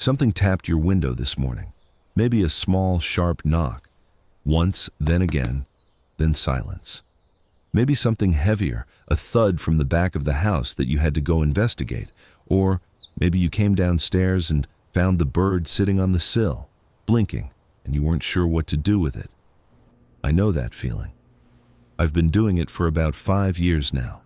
Something tapped your window this morning. Maybe a small, sharp knock. Once, then again, then silence. Maybe something heavier, a thud from the back of the house that you had to go investigate. Or maybe you came downstairs and found the bird sitting on the sill, blinking, and you weren't sure what to do with it. I know that feeling. I've been doing it for about 5 years now.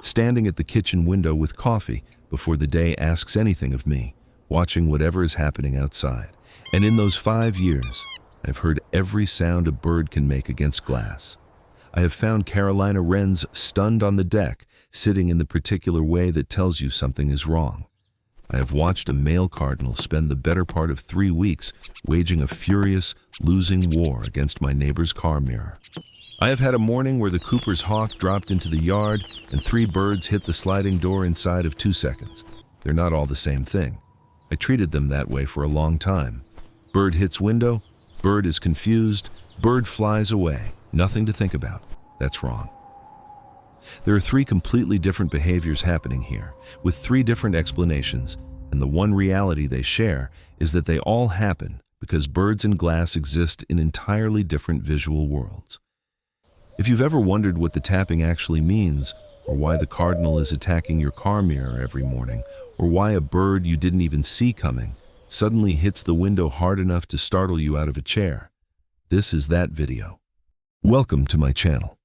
Standing at the kitchen window with coffee before the day asks anything of me, watching whatever is happening outside. And in those 5 years, I've heard every sound a bird can make against glass. I have found Carolina wrens stunned on the deck, sitting in the particular way that tells you something is wrong. I have watched a male cardinal spend the better part of 3 weeks waging a furious, losing war against my neighbor's car mirror. I have had a morning where the Cooper's hawk dropped into the yard and 3 birds hit the sliding door inside of 2 seconds. They're not all the same thing. I treated them that way for a long time. Bird hits window, bird is confused, bird flies away. Nothing to think about. That's wrong. There are 3 completely different behaviors happening here, with 3 different explanations, and the one reality they share is that they all happen because birds and glass exist in entirely different visual worlds. If you've ever wondered what the tapping actually means, or why the cardinal is attacking your car mirror every morning, or why a bird you didn't even see coming suddenly hits the window hard enough to startle you out of a chair, this is that video. Welcome to my channel.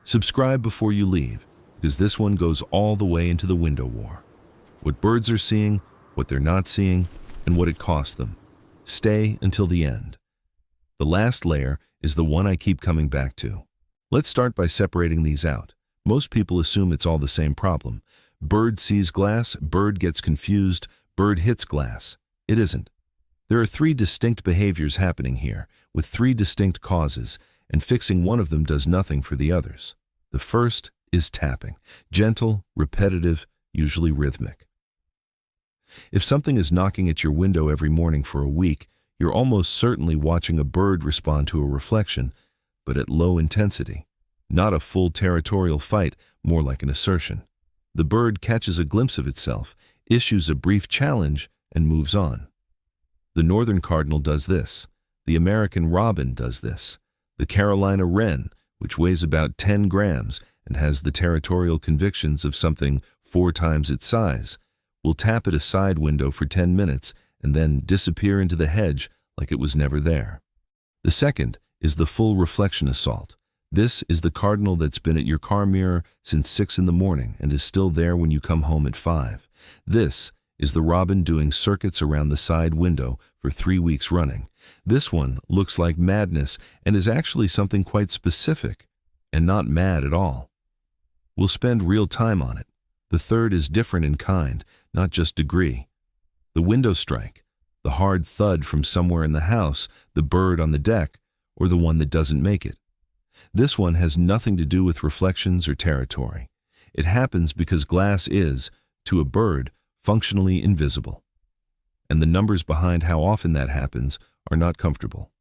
Subscribe before you leave, because this one goes all the way into the window war. What birds are seeing, what they're not seeing, and what it costs them. Stay until the end. The last layer is the one I keep coming back to. Let's start by separating these out. Most people assume it's all the same problem. Bird sees glass, bird gets confused, bird hits glass. It isn't. There are 3 distinct behaviors happening here, with 3 distinct causes, and fixing one of them does nothing for the others. The first is tapping. Gentle, repetitive, usually rhythmic. If something is knocking at your window every morning for a week, you're almost certainly watching a bird respond to a reflection, but at low intensity. Not a full territorial fight, more like an assertion. The bird catches a glimpse of itself, issues a brief challenge, and moves on. The northern cardinal does this. The American robin does this. The Carolina wren, which weighs about 10 grams and has the territorial convictions of something 4 times its size, will tap at a side window for 10 minutes and then disappear into the hedge like it was never there. The second is the full reflection assault. This is the cardinal that's been at your car mirror since 6 in the morning and is still there when you come home at 5. This is the robin doing circuits around the side window for 3 weeks running. This one looks like madness and is actually something quite specific and not mad at all. We'll spend real time on it. The third is different in kind, not just degree. The window strike, the hard thud from somewhere in the house, the bird on the deck, or the one that doesn't make it. This one has nothing to do with reflections or territory. It happens because glass is, to a bird, functionally invisible. And the numbers behind how often that happens are not comfortable.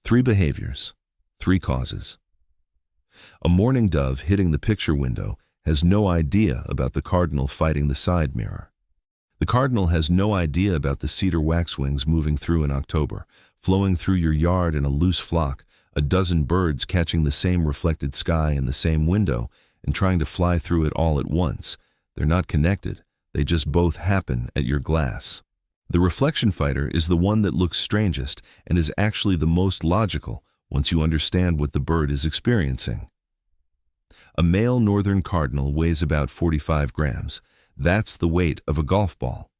3 behaviors, 3 causes. A mourning dove hitting the picture window has no idea about the cardinal fighting the side mirror. The cardinal has no idea about the cedar waxwings moving through in October, flowing through your yard in a loose flock, a dozen birds catching the same reflected sky in the same window and trying to fly through it all at once. They're not connected. They just both happen at your glass. The reflection fighter is the one that looks strangest and is actually the most logical once you understand what the bird is experiencing. A male northern cardinal weighs about 45 grams. That's the weight of a golf ball.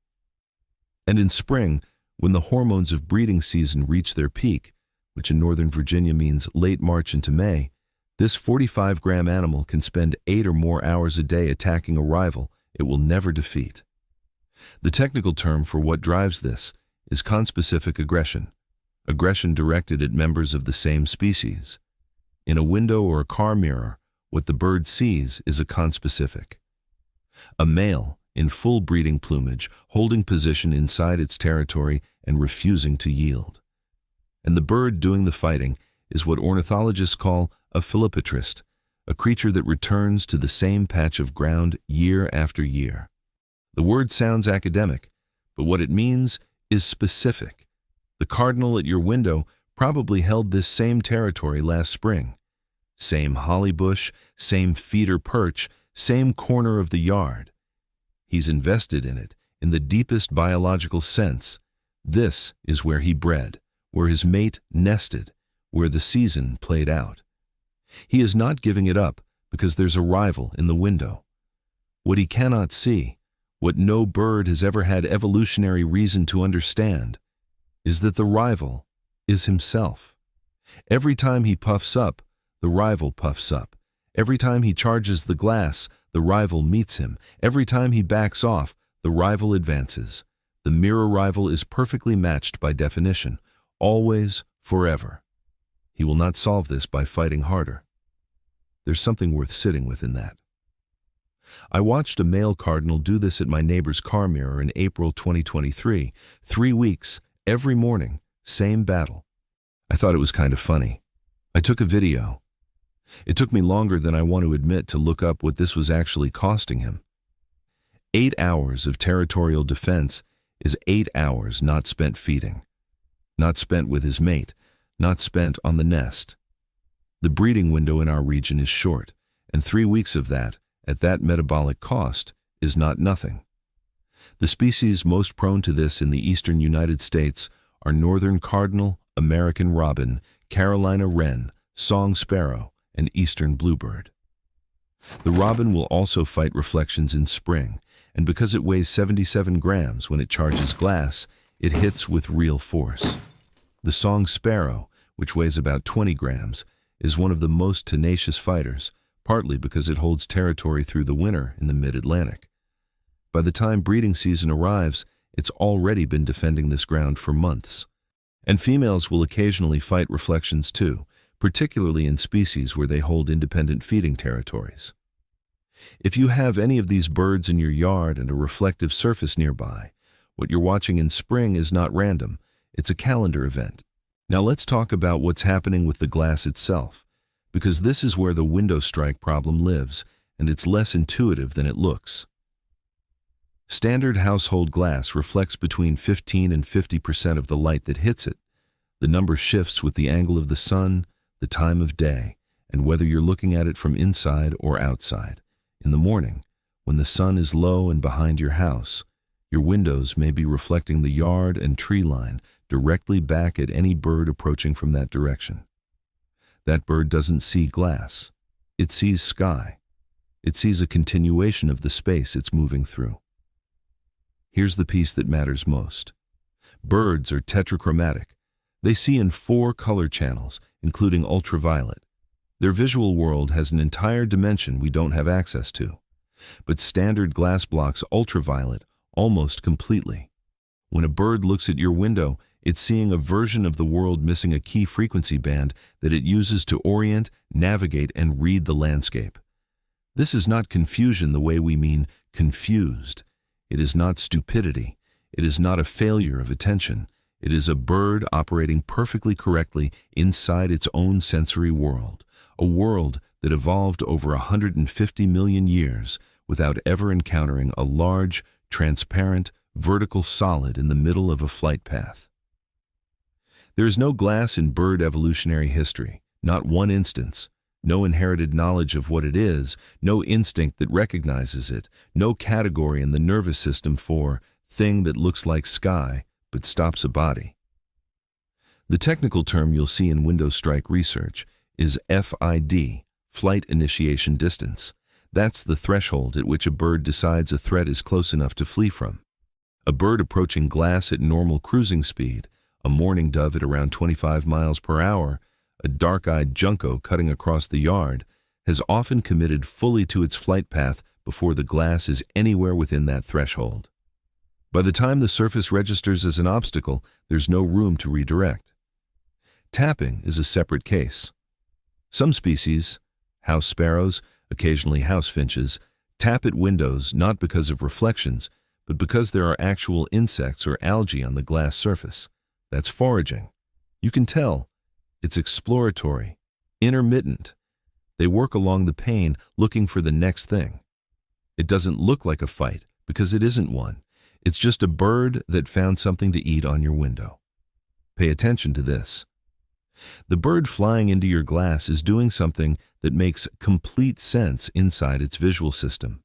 And in spring, when the hormones of breeding season reach their peak, which in Northern Virginia means late March into May, this 45-gram animal can spend 8 or more hours a day attacking a rival it will never defeat. The technical term for what drives this is conspecific aggression, aggression directed at members of the same species. In a window or a car mirror, what the bird sees is a conspecific. A male, in full breeding plumage, holding position inside its territory and refusing to yield. And the bird doing the fighting is what ornithologists call a philopatrist, a creature that returns to the same patch of ground year after year. The word sounds academic, but what it means is specific. The cardinal at your window probably held this same territory last spring. Same holly bush, same feeder perch, same corner of the yard. He's invested in it in the deepest biological sense. This is where he bred, where his mate nested, where the season played out. He is not giving it up because there's a rival in the window. What he cannot see, what no bird has ever had evolutionary reason to understand, is that the rival is himself. Every time he puffs up, the rival puffs up. Every time he charges the glass, the rival meets him. Every time he backs off, the rival advances. The mirror rival is perfectly matched by definition, always, forever. He will not solve this by fighting harder. There's something worth sitting with in that. I watched a male cardinal do this at my neighbor's car mirror in April 2023. 3 weeks, every morning, same battle. I thought it was kind of funny. I took a video. It took me longer than I want to admit to look up what this was actually costing him. 8 hours of territorial defense is 8 hours not spent feeding, not spent with his mate, not spent on the nest. The breeding window in our region is short, and 3 weeks of that, at that metabolic cost, is not nothing. The species most prone to this in the eastern United States are northern cardinal, American robin, Carolina wren, song sparrow, and eastern bluebird. The robin will also fight reflections in spring, and because it weighs 77 grams when it charges glass, it hits with real force. The song sparrow, which weighs about 20 grams, is one of the most tenacious fighters, partly because it holds territory through the winter in the mid-Atlantic. By the time breeding season arrives, it's already been defending this ground for months. And females will occasionally fight reflections too, particularly in species where they hold independent feeding territories. If you have any of these birds in your yard and a reflective surface nearby, what you're watching in spring is not random, it's a calendar event. Now let's talk about what's happening with the glass itself, because this is where the window strike problem lives, and it's less intuitive than it looks. Standard household glass reflects between 15 and 50% of the light that hits it. The number shifts with the angle of the sun, the time of day, and whether you're looking at it from inside or outside. In the morning, when the sun is low and behind your house, your windows may be reflecting the yard and tree line directly back at any bird approaching from that direction. That bird doesn't see glass. It sees sky. It sees a continuation of the space it's moving through. Here's the piece that matters most. Birds are tetrachromatic. They see in 4 color channels, including ultraviolet. Their visual world has an entire dimension we don't have access to. But standard glass blocks ultraviolet almost completely. When a bird looks at your window, it's seeing a version of the world missing a key frequency band that it uses to orient, navigate, and read the landscape. This is not confusion the way we mean confused. It is not stupidity. It is not a failure of attention. It is a bird operating perfectly correctly inside its own sensory world, a world that evolved over 150 million years without ever encountering a large, transparent, vertical solid in the middle of a flight path. There is no glass in bird evolutionary history, not one instance, no inherited knowledge of what it is, no instinct that recognizes it, no category in the nervous system for thing that looks like sky but stops a body. The technical term you'll see in window strike research is FID, flight initiation distance. That's the threshold at which a bird decides a threat is close enough to flee from. A bird approaching glass at normal cruising speed, a mourning dove at around 25 miles per hour, a dark-eyed junco cutting across the yard, has often committed fully to its flight path before the glass is anywhere within that threshold. By the time the surface registers as an obstacle, there's no room to redirect. Tapping is a separate case. Some species, house sparrows, occasionally house finches, tap at windows not because of reflections, but because there are actual insects or algae on the glass surface. That's foraging. You can tell. It's exploratory, intermittent. They work along the pane looking for the next thing. It doesn't look like a fight because it isn't one. It's just a bird that found something to eat on your window. Pay attention to this. The bird flying into your glass is doing something that makes complete sense inside its visual system.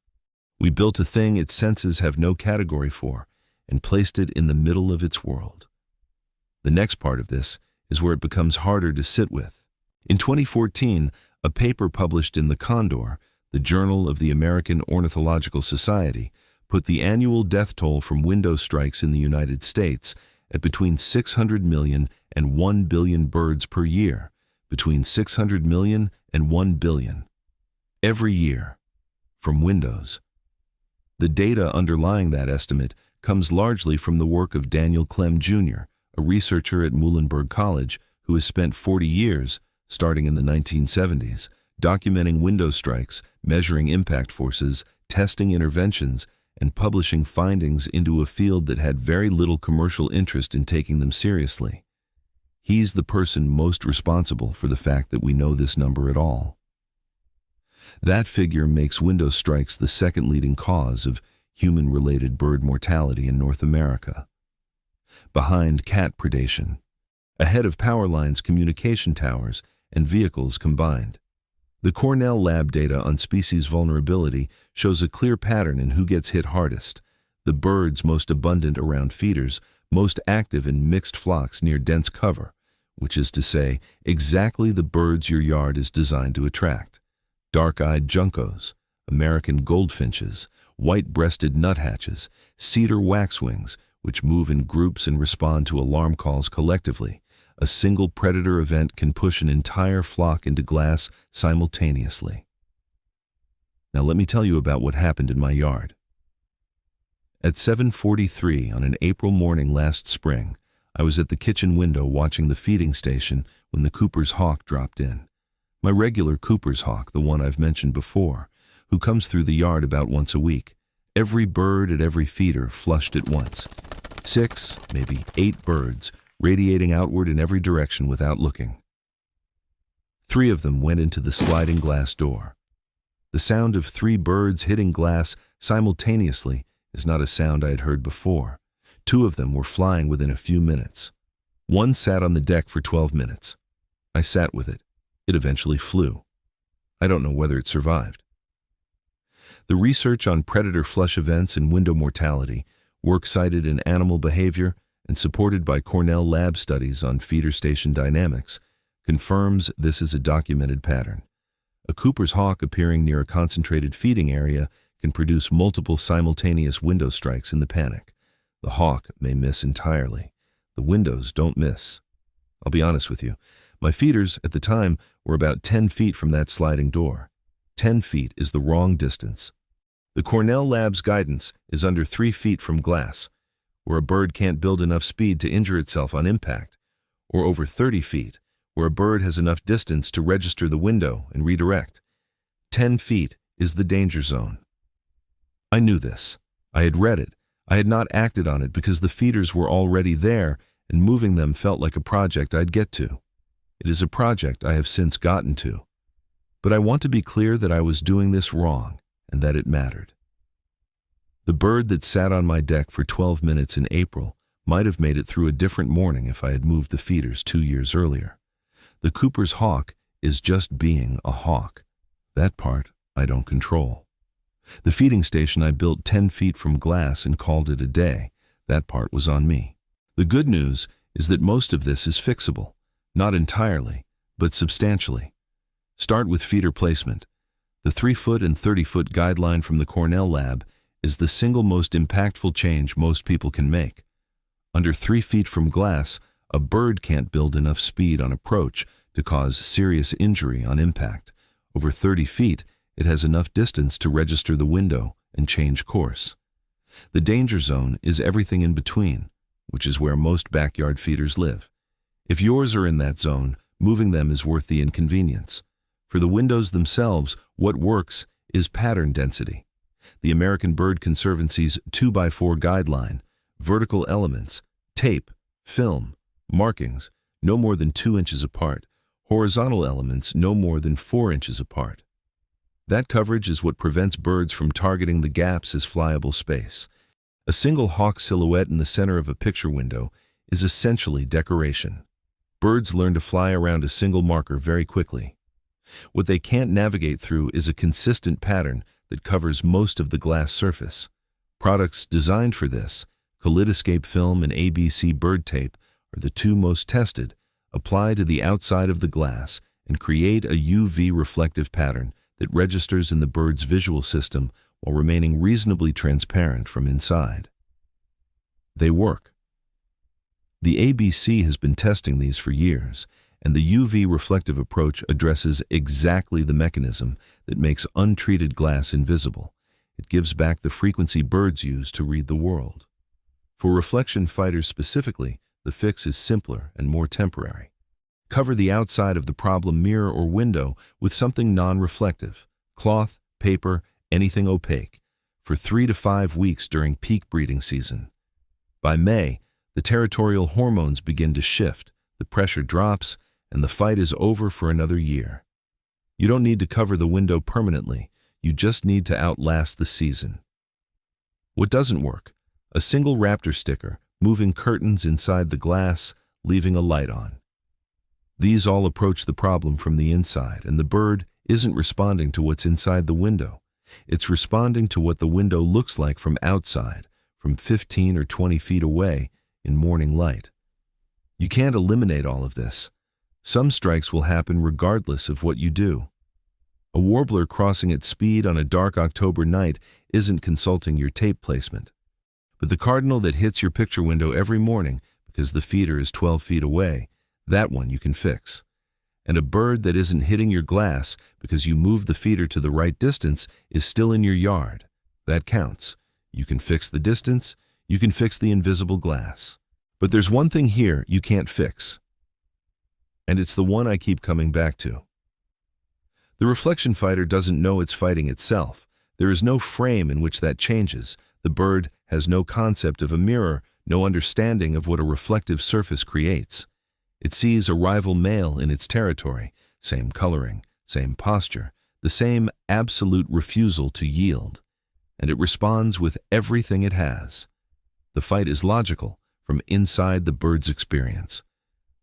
We built a thing its senses have no category for and placed it in the middle of its world. The next part of this is where it becomes harder to sit with. In 2014, a paper published in The Condor, the Journal of the American Ornithological Society, put the annual death toll from window strikes in the United States at between 600 million and 1 billion birds per year, between 600 million and 1 billion. Every year, from windows. The data underlying that estimate comes largely from the work of Daniel Clem Jr., a researcher at Muhlenberg College who has spent 40 years, starting in the 1970s, documenting window strikes, measuring impact forces, testing interventions, and publishing findings into a field that had very little commercial interest in taking them seriously. He's the person most responsible for the fact that we know this number at all. That figure makes window strikes the second leading cause of human-related bird mortality in North America, behind cat predation, ahead of power lines, communication towers, and vehicles combined. The Cornell lab data on species vulnerability shows a clear pattern in who gets hit hardest: the birds most abundant around feeders, most active in mixed flocks near dense cover, which is to say, exactly the birds your yard is designed to attract. Dark-eyed juncos, American goldfinches, white-breasted nuthatches, cedar waxwings, which move in groups and respond to alarm calls collectively. A single predator event can push an entire flock into glass simultaneously. Now let me tell you about what happened in my yard. At 7:43 on an April morning last spring, I was at the kitchen window watching the feeding station when the Cooper's hawk dropped in. My regular Cooper's hawk, the one I've mentioned before, who comes through the yard about once a week. Every bird at every feeder flushed at once. 6, maybe 8 birds, radiating outward in every direction without looking. 3 of them went into the sliding glass door. The sound of 3 birds hitting glass simultaneously is not a sound I had heard before. 2 of them were flying within a few minutes. 1 sat on the deck for 12 minutes. I sat with it. It eventually flew. I don't know whether it survived. The research on predator flush events and window mortality, work cited in Animal Behavior and supported by Cornell lab studies on feeder station dynamics, confirms this is a documented pattern. A Cooper's hawk appearing near a concentrated feeding area can produce multiple simultaneous window strikes in the panic. The hawk may miss entirely. The windows don't miss. I'll be honest with you. My feeders, at the time, were about 10 feet from that sliding door. 10 feet is the wrong distance. The Cornell lab's guidance is under 3 feet from glass, where a bird can't build enough speed to injure itself on impact, or over 30 feet, where a bird has enough distance to register the window and redirect. 10 feet is the danger zone. I knew this. I had read it. I had not acted on it because the feeders were already there, and moving them felt like a project I'd get to. It is a project I have since gotten to. But I want to be clear that I was doing this wrong, and that it mattered. The bird that sat on my deck for 12 minutes in April might have made it through a different morning if I had moved the feeders 2 years earlier. The Cooper's hawk is just being a hawk. That part I don't control. The feeding station I built 10 feet from glass and called it a day. That part was on me. The good news is that most of this is fixable. Not entirely, but substantially. Start with feeder placement. The 3-foot and 30-foot guideline from the Cornell lab is the single most impactful change most people can make. Under 3 feet from glass, a bird can't build enough speed on approach to cause serious injury on impact. Over 30 feet, it has enough distance to register the window and change course. The danger zone is everything in between, which is where most backyard feeders live. If yours are in that zone, moving them is worth the inconvenience. For the windows themselves, what works is pattern density. The American Bird Conservancy's 2x4 guideline, vertical elements, tape, film, markings, no more than 2 inches apart, horizontal elements no more than 4 inches apart. That coverage is what prevents birds from targeting the gaps as flyable space. A single hawk silhouette in the center of a picture window is essentially decoration. Birds learn to fly around a single marker very quickly. What they can't navigate through is a consistent pattern that covers most of the glass surface. Products designed for this, Kaleidoscape film and ABC bird tape, are the two most tested, apply to the outside of the glass and create a UV reflective pattern that registers in the bird's visual system while remaining reasonably transparent from inside. They work. The ABC has been testing these for years, and the UV reflective approach addresses exactly the mechanism that makes untreated glass invisible. It gives back the frequency birds use to read the world. For reflection fighters specifically, the fix is simpler and more temporary. Cover the outside of the problem mirror or window with something non-reflective, cloth, paper, anything opaque, for 3 to 5 weeks during peak breeding season. By May, the territorial hormones begin to shift, the pressure drops, and the fight is over for another year. You don't need to cover the window permanently, you just need to outlast the season. What doesn't work? A single raptor sticker, moving curtains inside the glass, leaving a light on. These all approach the problem from the inside, and the bird isn't responding to what's inside the window. It's responding to what the window looks like from outside, from 15 or 20 feet away in morning light. You can't eliminate all of this. Some strikes will happen regardless of what you do. A warbler crossing at speed on a dark October night isn't consulting your tape placement. But the cardinal that hits your picture window every morning because the feeder is 12 feet away, that one you can fix. And a bird that isn't hitting your glass because you moved the feeder to the right distance is still in your yard. That counts. You can fix the distance, you can fix the invisible glass. But there's one thing here you can't fix. And it's the one I keep coming back to. The reflection fighter doesn't know it's fighting itself. There is no frame in which that changes. The bird has no concept of a mirror, no understanding of what a reflective surface creates. It sees a rival male in its territory, same coloring, same posture, the same absolute refusal to yield. And it responds with everything it has. The fight is logical, from inside the bird's experience.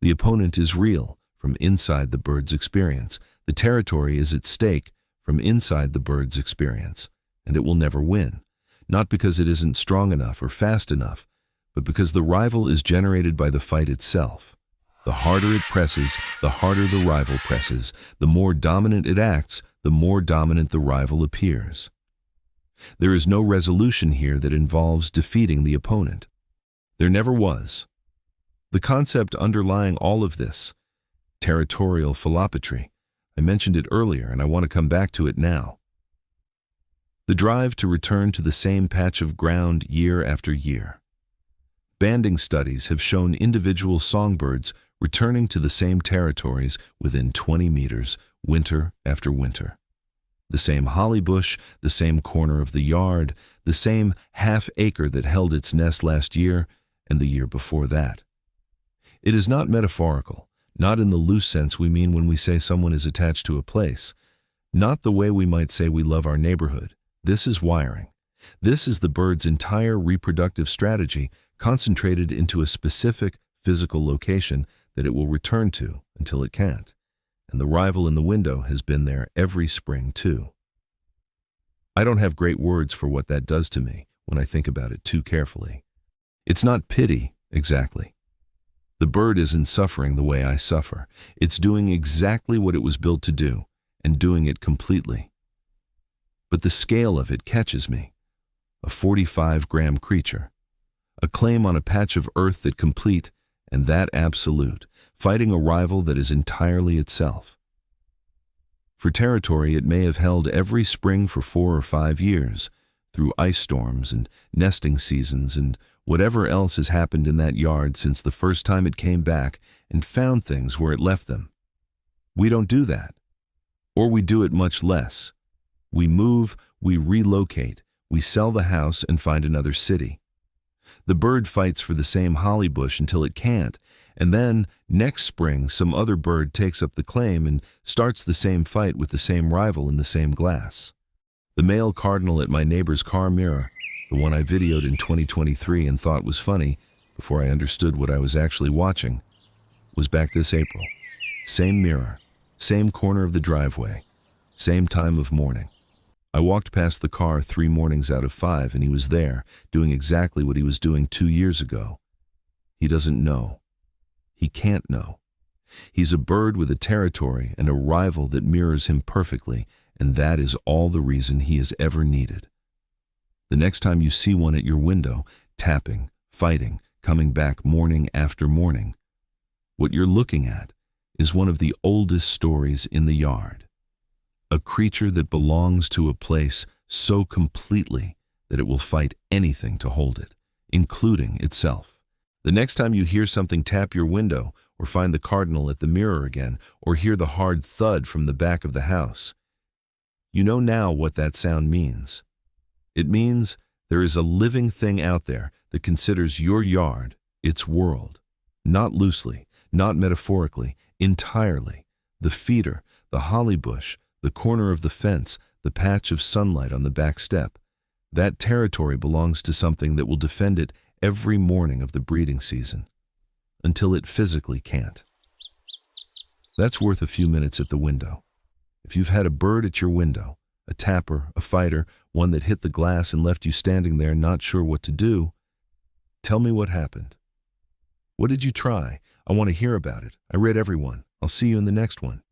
The opponent is real, from inside the bird's experience. The territory is at stake, from inside the bird's experience. And it will never win. Not because it isn't strong enough or fast enough, but because the rival is generated by the fight itself. The harder it presses, the harder the rival presses. The more dominant it acts, the more dominant the rival appears. There is no resolution here that involves defeating the opponent. There never was. The concept underlying all of this, territorial philopatry, I mentioned it earlier and I want to come back to it now. The drive to return to the same patch of ground year after year. Banding studies have shown individual songbirds returning to the same territories within 20 meters, winter after winter. The same holly bush, the same corner of the yard, the same half-acre that held its nest last year and the year before that. It is not metaphorical, not in the loose sense we mean when we say someone is attached to a place, not the way we might say we love our neighborhood. This is wiring. This is the bird's entire reproductive strategy concentrated into a specific physical location that it will return to until it can't. And the rival in the window has been there every spring too. I don't have great words for what that does to me when I think about it too carefully. It's not pity, exactly. The bird isn't suffering the way I suffer. It's doing exactly what it was built to do, and doing it completely. But the scale of it catches me. A 45-gram creature. A claim on a patch of earth that complete, and that absolute, fighting a rival that is entirely itself. For territory it may have held every spring for 4 or 5 years, through ice storms and nesting seasons and whatever else has happened in that yard since the first time it came back and found things where it left them. We don't do that. Or we do it much less. We move, we relocate, we sell the house and find another city. The bird fights for the same holly bush until it can't, and then next spring some other bird takes up the claim and starts the same fight with the same rival in the same glass. The male cardinal at my neighbor's car mirror, The one I videoed in 2023 and thought was funny before I understood what I was actually watching was back this April. Same mirror, same corner of the driveway, same time of morning. I walked past the car 3 mornings out of 5 and he was there, doing exactly what he was doing 2 years ago. He doesn't know. He can't know. He's a bird with a territory and a rival that mirrors him perfectly, and that is all the reason he is ever needed. The next time you see one at your window, tapping, fighting, coming back morning after morning, what you're looking at is one of the oldest stories in the yard. A creature that belongs to a place so completely that it will fight anything to hold it, including itself. The next time you hear something tap your window, or find the cardinal at the mirror again, or hear the hard thud from the back of the house, you know now what that sound means. It means there is a living thing out there that considers your yard its world. Not loosely, not metaphorically, entirely. The feeder, the holly bush, the corner of the fence, the patch of sunlight on the back step. That territory belongs to something that will defend it every morning of the breeding season, until it physically can't. That's worth a few minutes at the window. If you've had a bird at your window, a tapper, a fighter, one that hit the glass and left you standing there not sure what to do, tell me what happened. What did you try? I want to hear about it. I read every one. I'll see you in the next one.